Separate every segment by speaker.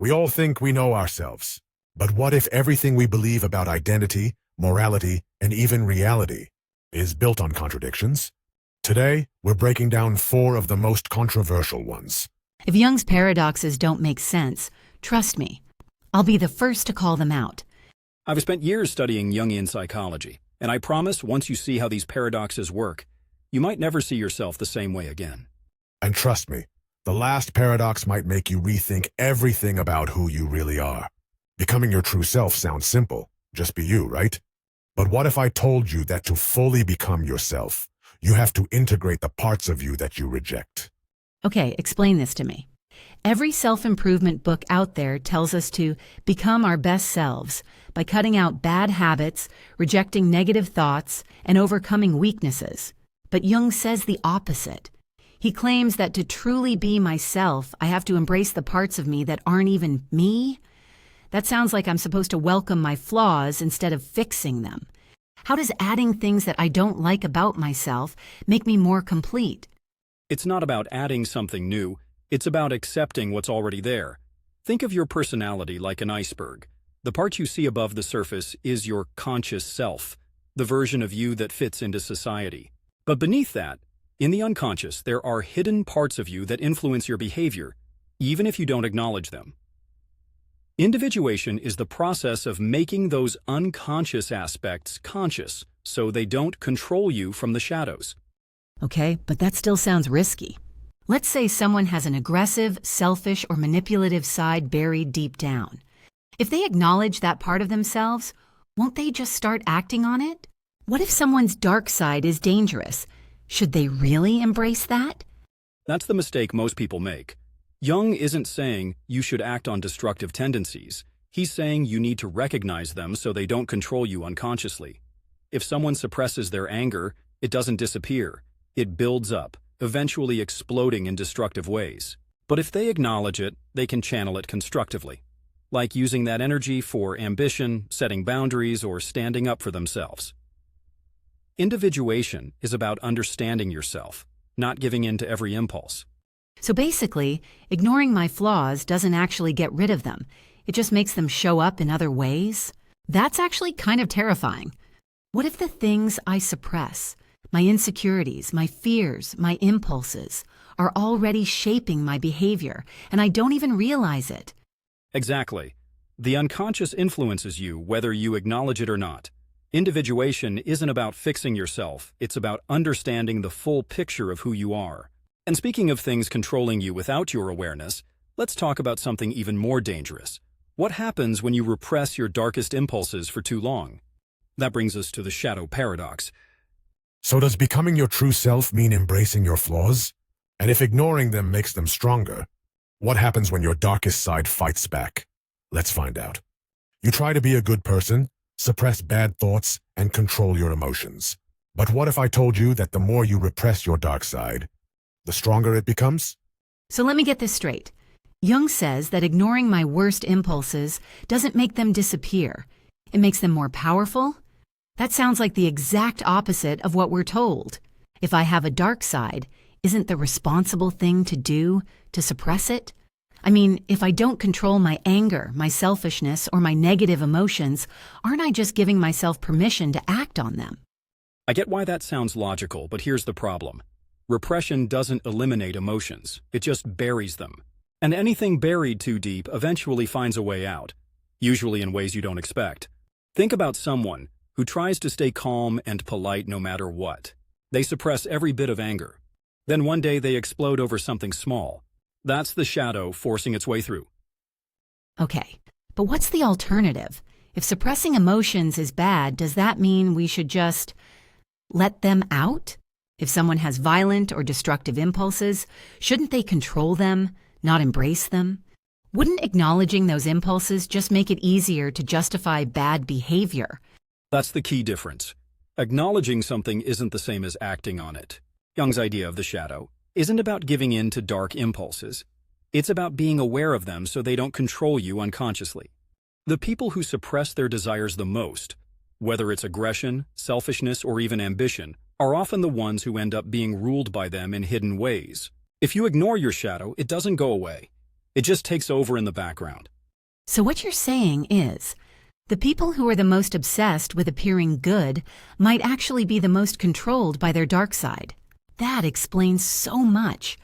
Speaker 1: We all think we know ourselves. But what if everything we believe about identity, morality, and even reality is built on contradictions? Today, we're breaking down 4 of the most controversial ones.
Speaker 2: If Jung's paradoxes don't make sense, trust me, I'll be the first to call them out.
Speaker 3: I've spent years studying Jungian psychology, and I promise once you see how these paradoxes work, you might never see yourself the same way again.
Speaker 1: And trust me, the last paradox might make you rethink everything about who you really are. Becoming your true self sounds simple. Just be you, right? But what if I told you that to fully become yourself, you have to integrate the parts of you that you reject?
Speaker 2: Okay, explain this to me. Every self-improvement book out there tells us to become our best selves by cutting out bad habits, rejecting negative thoughts, and overcoming weaknesses. But Jung says the opposite. He claims that to truly be myself, I have to embrace the parts of me that aren't even me. That sounds like I'm supposed to welcome my flaws instead of fixing them. How does adding things that I don't like about myself make me more complete?
Speaker 3: It's not about adding something new, it's about accepting what's already there. Think of your personality like an iceberg. The part you see above the surface is your conscious self, the version of you that fits into society. But beneath that, in the unconscious, there are hidden parts of you that influence your behavior, even if you don't acknowledge them. Individuation is the process of making those unconscious aspects conscious, so they don't control you from the shadows.
Speaker 2: Okay, but that still sounds risky. Let's say someone has an aggressive, selfish, or manipulative side buried deep down. If they acknowledge that part of themselves, won't they just start acting on it? What if someone's dark side is dangerous? Should they really embrace that?
Speaker 3: That's the mistake most people make. Jung isn't saying you should act on destructive tendencies. He's saying you need to recognize them so they don't control you unconsciously. If someone suppresses their anger, it doesn't disappear. It builds up, eventually exploding in destructive ways. But if they acknowledge it, they can channel it constructively, like using that energy for ambition, setting boundaries, or standing up for themselves. Individuation is about understanding yourself, not giving in to every impulse.
Speaker 2: So basically, ignoring my flaws doesn't actually get rid of them. It just makes them show up in other ways. That's actually kind of terrifying. What if the things I suppress, my insecurities, my fears, my impulses, are already shaping my behavior, and I don't even realize it?
Speaker 3: Exactly. The unconscious influences you whether you acknowledge it or not. Individuation isn't about fixing yourself, it's about understanding the full picture of who you are. And speaking of things controlling you without your awareness, let's talk about something even more dangerous. What happens when you repress your darkest impulses for too long? That brings us to the shadow paradox.
Speaker 1: So does becoming your true self mean embracing your flaws? And if ignoring them makes them stronger, what happens when your darkest side fights back? Let's find out. You try to be a good person, suppress bad thoughts, and control your emotions. But what if I told you that the more you repress your dark side, the stronger it becomes?
Speaker 2: So let me get this straight. Jung says that ignoring my worst impulses doesn't make them disappear. It makes them more powerful. That sounds like the exact opposite of what we're told. If I have a dark side, isn't the responsible thing to do to suppress it? I mean, if I don't control my anger, my selfishness, or my negative emotions, aren't I just giving myself permission to act on them?
Speaker 3: I get why that sounds logical, but here's the problem. Repression doesn't eliminate emotions, it just buries them. And anything buried too deep eventually finds a way out, usually in ways you don't expect. Think about someone who tries to stay calm and polite no matter what. They suppress every bit of anger. Then one day they explode over something small. That's the shadow forcing its way through.
Speaker 2: Okay, but what's the alternative? If suppressing emotions is bad, does that mean we should just let them out? If someone has violent or destructive impulses, shouldn't they control them, not embrace them? Wouldn't acknowledging those impulses just make it easier to justify bad behavior?
Speaker 3: That's the key difference. Acknowledging something isn't the same as acting on it. Jung's idea of the shadow isn't about giving in to dark impulses. It's about being aware of them so they don't control you unconsciously. The people who suppress their desires the most, whether it's aggression, selfishness, or even ambition, are often the ones who end up being ruled by them in hidden ways. If you ignore your shadow, it doesn't go away. It just takes over in the background.
Speaker 2: So what you're saying is, the people who are the most obsessed with appearing good might actually be the most controlled by their dark side. That explains so much.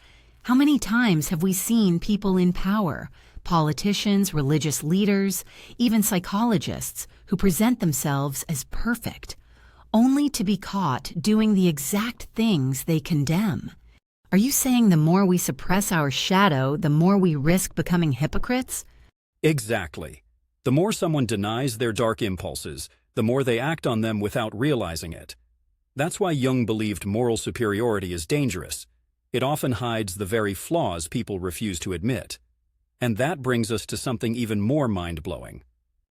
Speaker 2: How many times have we seen people in power, politicians, religious leaders, even psychologists, who present themselves as perfect, only to be caught doing the exact things they condemn? Are you saying the more we suppress our shadow, the more we risk becoming hypocrites?
Speaker 3: Exactly. The more someone denies their dark impulses, the more they act on them without realizing it. That's why Jung believed moral superiority is dangerous. It often hides the very flaws people refuse to admit. And that brings us to something even more mind-blowing.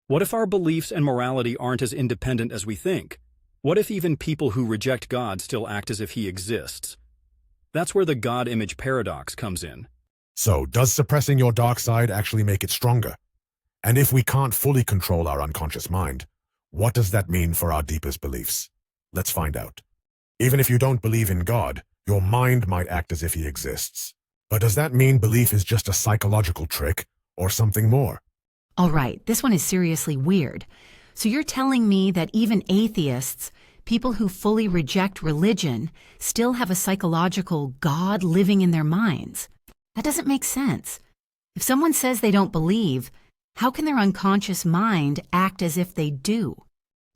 Speaker 3: What if our beliefs and morality aren't as independent as we think? What if even people who reject God still act as if He exists? That's where the God-image paradox comes in.
Speaker 1: So, does suppressing your dark side actually make it stronger? And if we can't fully control our unconscious mind, what does that mean for our deepest beliefs? Let's find out. Even if you don't believe in God, your mind might act as if He exists. But does that mean belief is just a psychological trick or something more?
Speaker 2: All right, this one is seriously weird. So you're telling me that even atheists, people who fully reject religion, still have a psychological God living in their minds? That doesn't make sense. If someone says they don't believe, how can their unconscious mind act as if they do?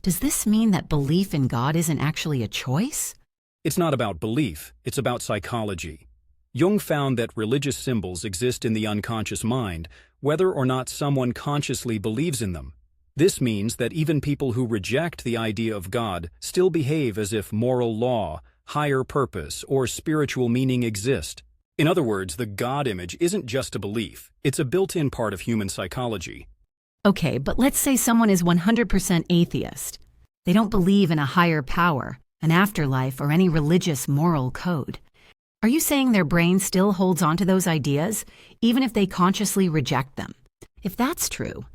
Speaker 2: Does this mean that belief in God isn't actually a choice?
Speaker 3: It's not about belief, it's about psychology. Jung found that religious symbols exist in the unconscious mind, whether or not someone consciously believes in them. This means that even people who reject the idea of God still behave as if moral law, higher purpose, or spiritual meaning exist. In other words, the God image isn't just a belief, it's a built-in part of human psychology.
Speaker 2: Okay, but let's say someone is 100% atheist. They don't believe in a higher power, an afterlife, or any religious moral code. Are you saying their brain still holds on to those ideas, even if they consciously reject them? If that's true,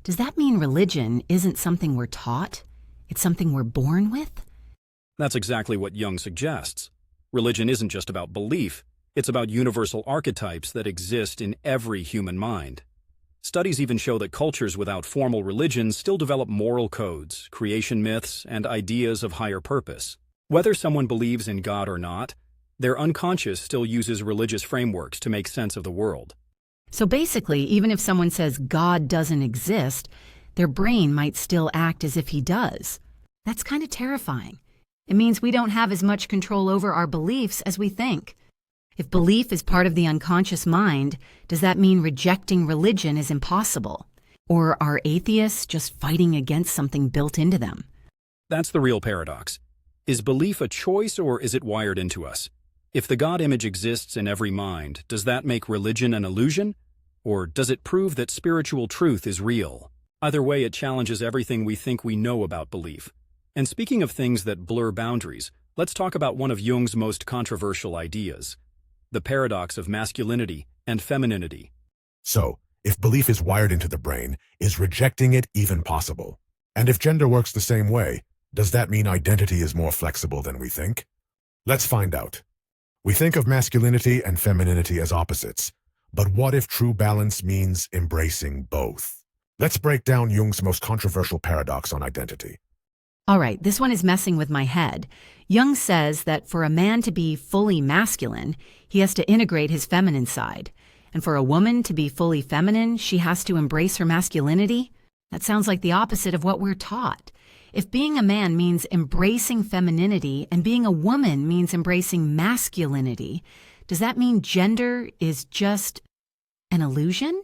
Speaker 2: does that mean religion isn't something we're taught? It's something we're born with?
Speaker 3: That's exactly what Jung suggests. Religion isn't just about belief, it's about universal archetypes that exist in every human mind. Studies even show that cultures without formal religions still develop moral codes, creation myths, and ideas of higher purpose. Whether someone believes in God or not, their unconscious still uses religious frameworks to make sense of the world.
Speaker 2: So basically, even if someone says God doesn't exist, their brain might still act as if He does. That's kind of terrifying. It means we don't have as much control over our beliefs as we think. If belief is part of the unconscious mind, does that mean rejecting religion is impossible? Or are atheists just fighting against something built into them?
Speaker 3: That's the real paradox. Is belief a choice or is it wired into us? If the God image exists in every mind, does that make religion an illusion? Or does it prove that spiritual truth is real? Either way, it challenges everything we think we know about belief. And speaking of things that blur boundaries, let's talk about one of Jung's most controversial ideas: the paradox of masculinity and femininity.
Speaker 1: So, if belief is wired into the brain, is rejecting it even possible? And if gender works the same way, does that mean identity is more flexible than we think? Let's find out. We think of masculinity and femininity as opposites, but what if true balance means embracing both? Let's break down Jung's most controversial paradox on identity.
Speaker 2: All right, this one is messing with my head. Jung says that for a man to be fully masculine, he has to integrate his feminine side. And for a woman to be fully feminine, she has to embrace her masculinity? That sounds like the opposite of what we're taught. If being a man means embracing femininity and being a woman means embracing masculinity, does that mean gender is just an illusion?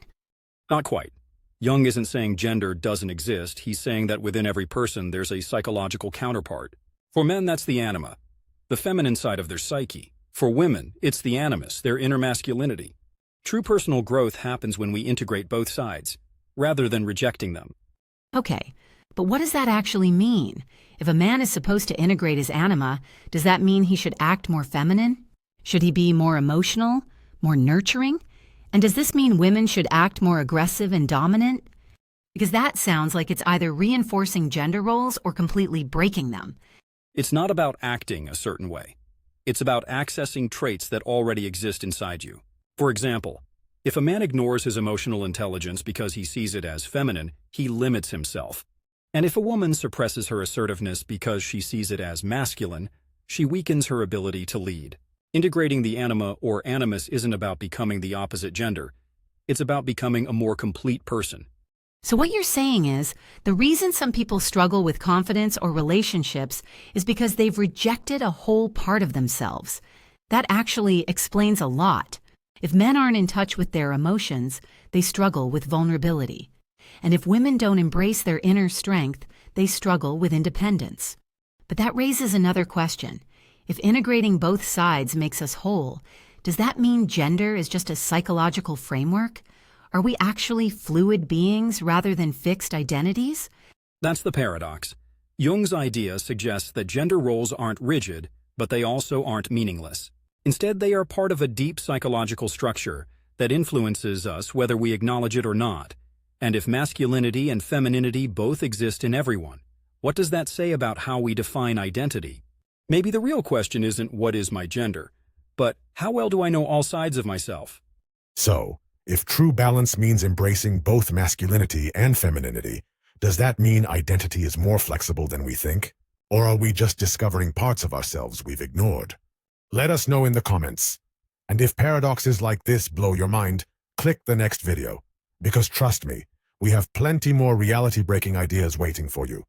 Speaker 3: Not quite. Jung isn't saying gender doesn't exist, he's saying that within every person there's a psychological counterpart. For men, that's the anima, the feminine side of their psyche. For women, it's the animus, their inner masculinity. True personal growth happens when we integrate both sides, rather than rejecting them.
Speaker 2: Okay, but what does that actually mean? If a man is supposed to integrate his anima, does that mean he should act more feminine? Should he be more emotional, more nurturing? And does this mean women should act more aggressive and dominant? Because that sounds like it's either reinforcing gender roles or completely breaking them.
Speaker 3: It's not about acting a certain way. It's about accessing traits that already exist inside you. For example, If a man ignores his emotional intelligence because he sees it as feminine, he limits himself. And if a woman suppresses her assertiveness because she sees it as masculine, she weakens her ability to lead. Integrating the anima or animus isn't about becoming the opposite gender. It's about becoming a more complete person.
Speaker 2: So what you're saying is, the reason some people struggle with confidence or relationships is because they've rejected a whole part of themselves. That actually explains a lot. If men aren't in touch with their emotions, they struggle with vulnerability. And if women don't embrace their inner strength, they struggle with independence. But that raises another question. If integrating both sides makes us whole, does that mean gender is just a psychological framework? Are we actually fluid beings rather than fixed identities?
Speaker 3: That's the paradox. Jung's idea suggests that gender roles aren't rigid, but they also aren't meaningless. Instead, they are part of a deep psychological structure that influences us whether we acknowledge it or not. And if masculinity and femininity both exist in everyone, what does that say about how we define identity? Maybe the real question isn't what is my gender, but how well do I know all sides of myself?
Speaker 1: So, if true balance means embracing both masculinity and femininity, does that mean identity is more flexible than we think? Or are we just discovering parts of ourselves we've ignored? Let us know in the comments. And if paradoxes like this blow your mind, click the next video. Because trust me, we have plenty more reality-breaking ideas waiting for you.